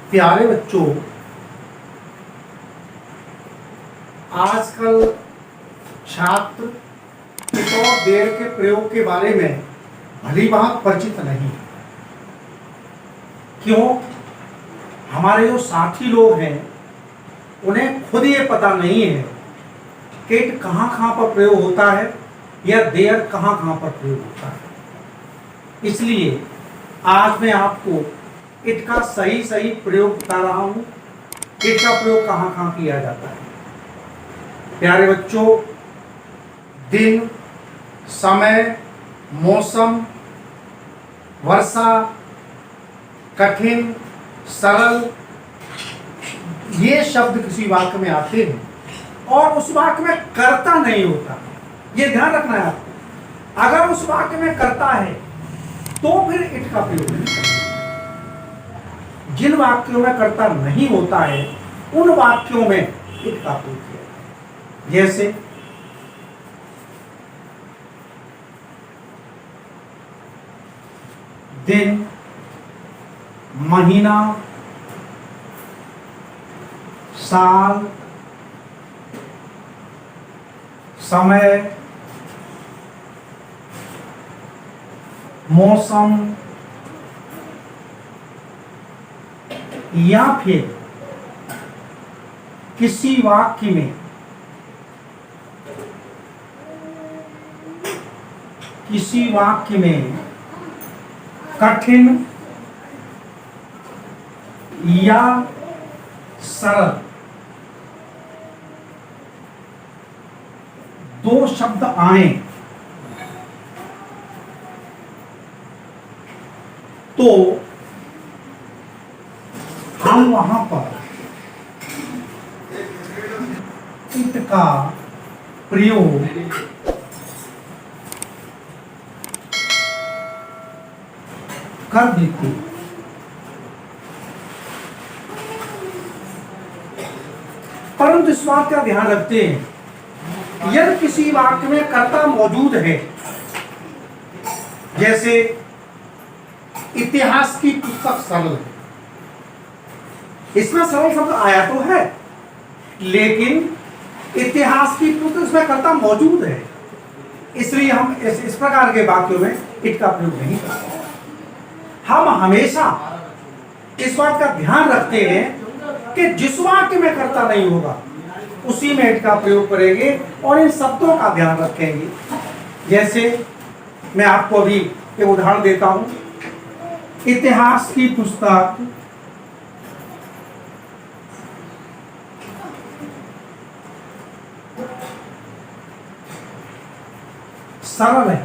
प्यारे बच्चों, आजकल छात्र इस और देर के प्रयोग के बारे में भली भांति परिचित नहीं। क्यों? हमारे जो साथी लोग हैं उन्हें खुद ये पता नहीं है कि इट कहाँ कहाँ पर प्रयोग होता है या देर कहाँ कहाँ पर प्रयोग होता है। इसलिए आज मैं आपको इट का सही सही प्रयोग बता रहा हूँ। इट का प्रयोग कहाँ कहाँ किया जाता है। प्यारे बच्चों, दिन, समय, मौसम, वर्षा, कठिन, सरल, ये शब्द किसी वाक्य में आते हैं और उस वाक्य में कर्ता नहीं होता। ये ध्यान रखना है आपको। अगर उस वाक्य में कर्ता है तो फिर इट का प्रयोग नहीं करना। जिन वाक्यों में कर्ता नहीं होता है उन वाक्यों में इट का प्रयोग किया जाता है। जैसे दिन, महीना, साल, समय, मौसम, या फिर किसी वाक्य में कठिन या सरल दो शब्द आए तो हम वहां पर इट का प्रयोग कर देते हैं। परंतु इस बात का ध्यान रखते हैं, यदि किसी वाक्य में कर्ता मौजूद है, जैसे इतिहास की पुस्तक सरल है, इसमें सरल शब्द आया तो है लेकिन इतिहास की पुस्तक इसमें कर्ता मौजूद है, इसलिए हम इस प्रकार के वाक्यों में इट का प्रयोग नहीं करते। हम हमेशा इस बात का ध्यान रखते हैं कि जिस वाक्य में कर्ता नहीं होगा उसी में इट का प्रयोग करेंगे और इन शब्दों का ध्यान रखेंगे। जैसे मैं आपको अभी एक उदाहरण देता हूं। इतिहास की पुस्तक सरल है।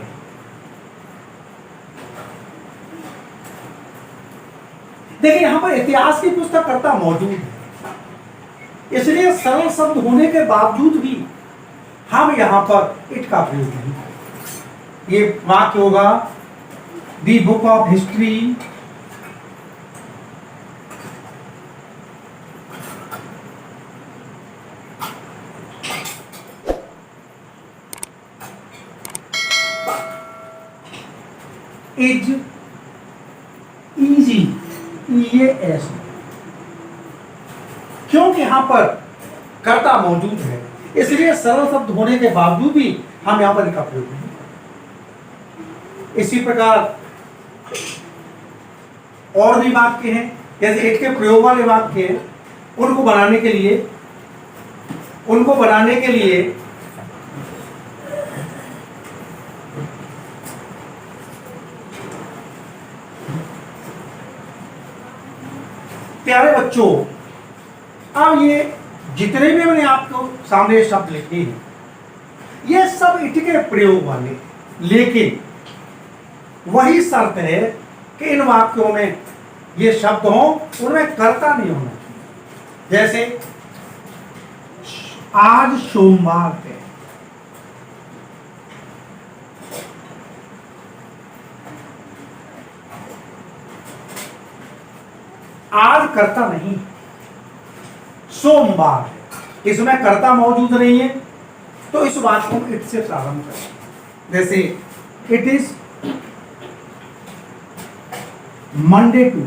देखिए यहां पर इतिहास की पुस्तक कर्ता मौजूद है, इसलिए सरल शब्द होने के बावजूद भी हम यहां पर इट का प्रयोग नहीं करेंगे। ये वाक्य होगा the book of history is easy, ये ऐसा, क्योंकि यहां पर कर्ता मौजूद है, इसलिए सरल शब्द होने के बावजूद भी हम यहां पर इनका प्रयोग नहीं करते। इसी प्रकार और भी वाक्य हैं, जैसे इट के प्रयोग वाले वाक्य हैं, उनको बनाने के लिए प्यारे बच्चों, अब ये जितने भी मैंने आपको सामने शब्द लिखे हैं ये सब इट के प्रयोग वाले, लेकिन वही शर्त है कि इन वाक्यों में ये शब्द हो, उनमें कर्ता नहीं होना चाहिए। जैसे आज सोमवार है, आज कर्ता नहीं, सोमवार है, इसमें कर्ता मौजूद नहीं है, तो इस बात को इट से प्रारंभ करें। जैसे इट इज मंडे टू,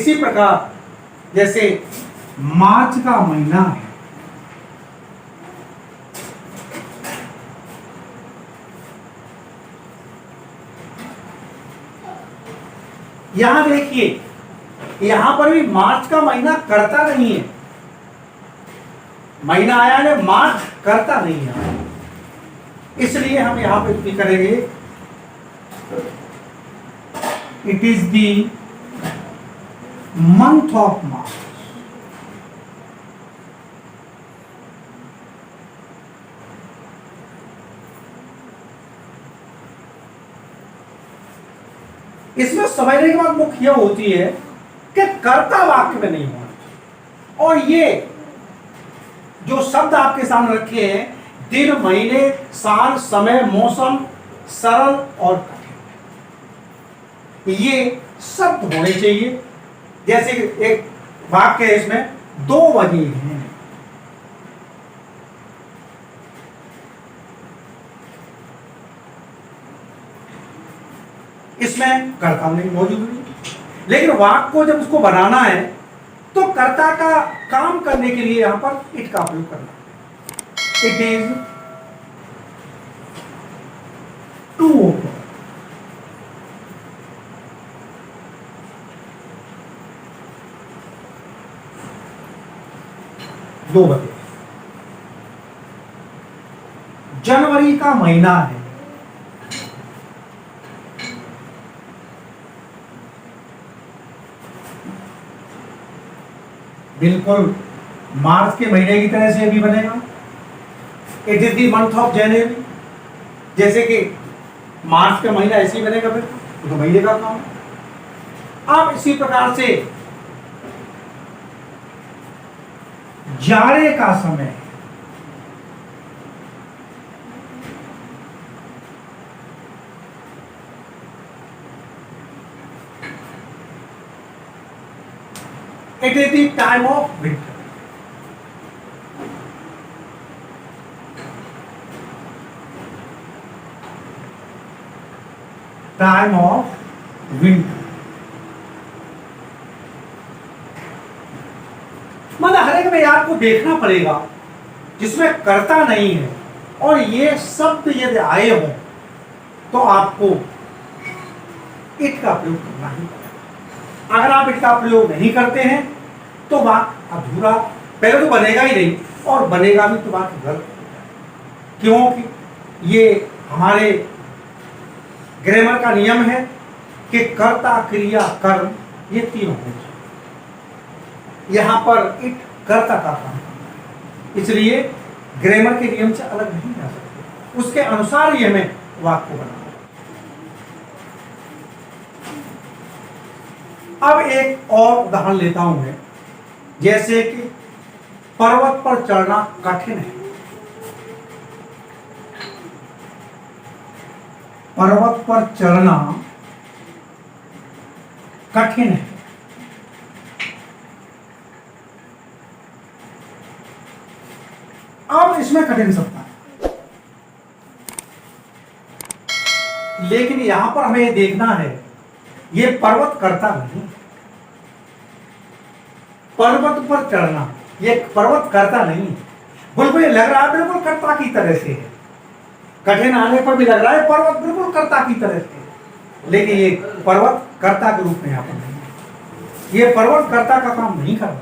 इसी प्रकार जैसे मार्च का महीना है, यहां देखिए, यहां पर भी मार्च का महीना करता नहीं है, महीना आया है मार्च करता नहीं है, इसलिए हम यहां पे भी करेंगे it is the month of March. इसमें समझने की बात मुख्य होती है कि कर्ता वाक्य में नहीं होना चाहिए। और ये जो शब्द आपके सामने रखे हैं, दिन, महीने, साल, समय, मौसम, सरल और कठिन, ये शब्द होने चाहिए। जैसे एक वाक्य है, इसमें 2 बजे हैं, इसमें कर्ता नहीं मौजूद नहीं, लेकिन वाक्य को जब उसको बनाना है तो कर्ता का काम करने के लिए यहां पर इट का प्रयोग करना है। इट इज 2 o'clock, दो बजे। जनवरी का महीना है, बिल्कुल मार्च के महीने की तरह से भी बनेगा। It is the month of January, जैसे कि मार्च का महीना ऐसे ही बनेगा, फिर तो महीने का काम है। अब इसी प्रकार से जाड़े का समय, it is the time of winter, time of winter। मतलब हर एक में आपको देखना पड़ेगा जिसमें कर्ता नहीं है, और ये शब्द यदि आए हों तो आपको इट का प्रयोग करना ही पड़ेगा। अगर आप इट का प्रयोग नहीं करते हैं तो वाक्य अधूरा, पहले तो बनेगा ही नहीं, और बनेगा भी तो वाक्य गलत हो जाएगा। क्योंकि ये हमारे ग्रामर का नियम है कि कर्ता, क्रिया, कर्म ये तीनों होने चाहिए। यहां पर इट कर्ता का काम है, इसलिए ग्रामर के नियम से अलग नहीं जा सकते, उसके अनुसार ही हमें वाक्य को बनाना। अब एक और उदाहरण लेता हूं मैं, जैसे कि पर्वत पर चढ़ना कठिन है। पर्वत पर चढ़ना कठिन है। अब इसमें कठिन शब्द है, लेकिन यहां पर हमें ये देखना है, ये पर्वत करता नहीं, पर्वत पर चढ़ना ये पर्वत करता नहीं, बिल्कुल लग रहा है बिल्कुल कर्ता की तरह से है। कठिन आने पर भी लग रहा है पर्वत बिल्कुल कर्ता की तरह से, लेकिन ये पर्वत कर्ता के रूप में यहाँ पर नहीं है। ये पर्वत कर्ता का काम नहीं कर रहा।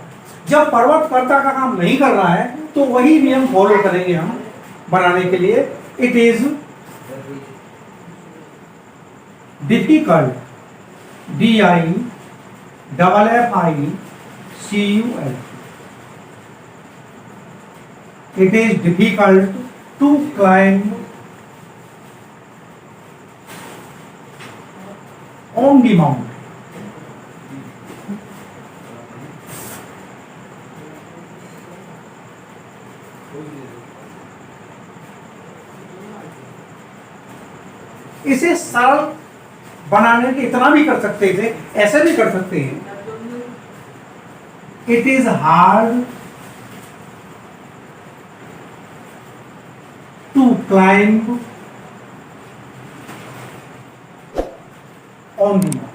जब पर्वत कर्ता का काम नहीं कर रहा है तो वही नियम फॉलो करेंगे हम बनाने के लिए। It is difficult, DIFFICUL, it is difficult to climb on the mountain। इसे सरल बनाने के इतना भी कर सकते थे, ऐसे भी कर सकते हैं, it is hard to climb on the mountain.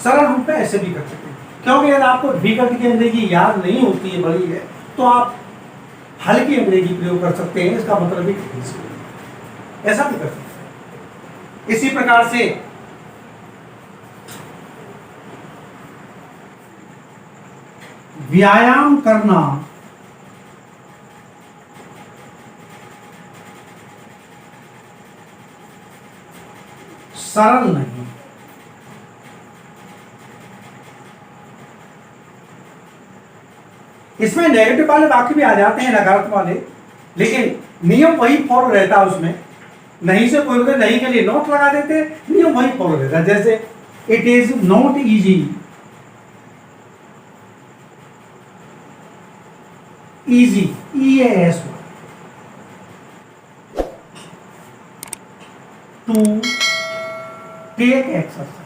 सरल रूप में ऐसे भी कर सकते हैं, क्योंकि अगर आपको डिफिकल्ट की अंग्रेजी याद नहीं होती है, बड़ी है, तो आप हल्की अंग्रेजी प्रयोग कर सकते हैं। इसका मतलब भी ऐसा भी कर सकते हैं। इसी प्रकार से व्यायाम करना सरल नहीं। इसमें नेगेटिव वाले वाक्य भी आ जाते हैं, नकारात्मक वाले, लेकिन नियम वही फॉलो रहता है उसमें। नहीं से कोई बोलते नहीं के लिए नॉट लगा देते, नियम वही फॉलो रहता है। जैसे it is not easy, easy EAS to take exercise.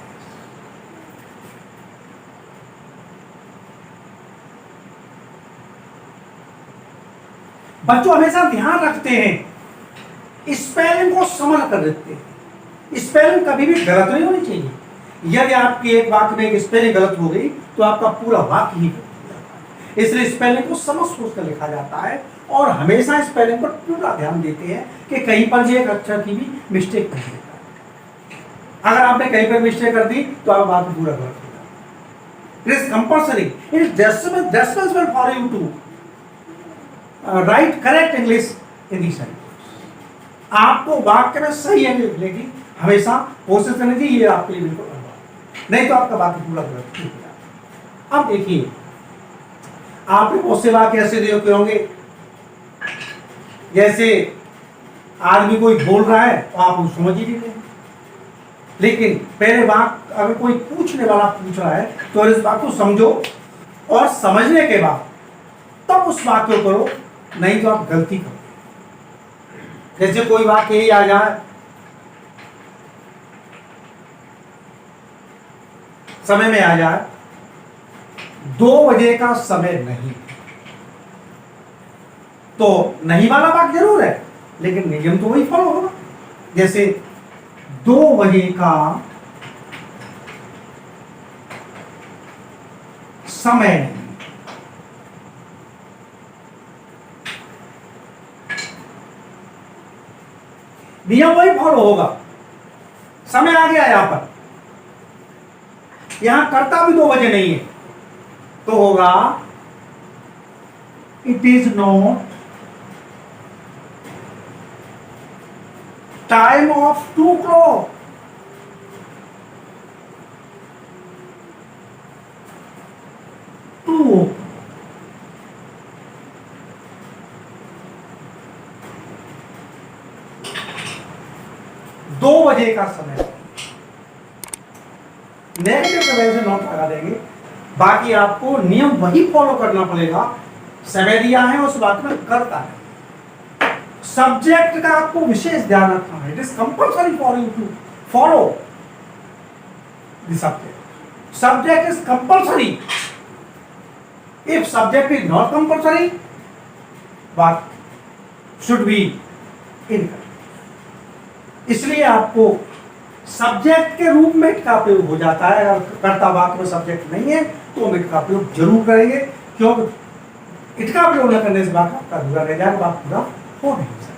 बच्चों हमेशा ध्यान रखते हैं, स्पेलिंग को समझ कर रखते हैं। स्पेलिंग कभी भी गलत नहीं होनी चाहिए। यदि आपकी एक वाक्य में एक स्पेलिंग गलत हो गई तो आपका पूरा वाक्य ही गलत हो जाता है। इसलिए स्पेलिंग को समझ सोच कर लिखा जाता है, और हमेशा स्पेलिंग पर पूरा ध्यान देते हैं कि कहीं पर भी एक अक्षर की भी मिस्टेक नहीं होता। अगर आपने कहीं पर मिस्टेक कर दी तो आप वाक्य पूरा गलत हो जाएगा। It is compulsory, it is responsible for you to write correct English in the sentence. आपको वाक्य में सही इंग्लिश लिखी हमेशा कोशिश करनी चाहिए, ये आपके लिए बिल्कुल नहीं तो आपका वाक्य पूरा गलत हो जाएगा। अब देखिए, आपने बहुत से वाक्य ऐसे देखे होंगे, जैसे आदमी कोई बोल रहा है तो आप उसको समझ ही नहीं रहे, लेकिन पहले वाक्य अगर कोई पूछने वाला पूछ रहा है तो इस बात को समझो, और समझने के बाद तब उस वाक्य को करो, नहीं तो आप गलती करो। जैसे कोई वाक्य यही आ जाए, समय में आ जाए 2 बजे का समय नहीं, तो नहीं वाला वाक्य जरूर है, लेकिन नियम तो वही फॉलो होगा। जैसे 2 बजे का समय नहीं, नियम वही फॉलो होगा। समय आ गया यहां पर, यहां करता भी 2 बजे नहीं है, तो होगा it is not time of 2 o'clock। 2 2 बजे का समय। नेगेटिव की वजह से नोट लगा देंगे, बाकी आपको नियम वही फॉलो करना पड़ेगा। समय दिया है, उस बात में करता है। सब्जेक्ट का आपको विशेष ध्यान रखना है। It is compulsory for you to follow the subject. Subject is compulsory. If subject is not compulsory, बात शुड बी इनकरेक्ट। इसलिए आपको सब्जेक्ट के रूप में इट का प्रयोग हो जाता है। अगर कर्ता वाक्य में सब्जेक्ट नहीं है तो हम इट का प्रयोग जरूर करेंगे, क्योंकि इट का प्रयोग न करने से वाक्य आपका अधूरा रह जाएगा, बात पूरा हो नहीं सकता।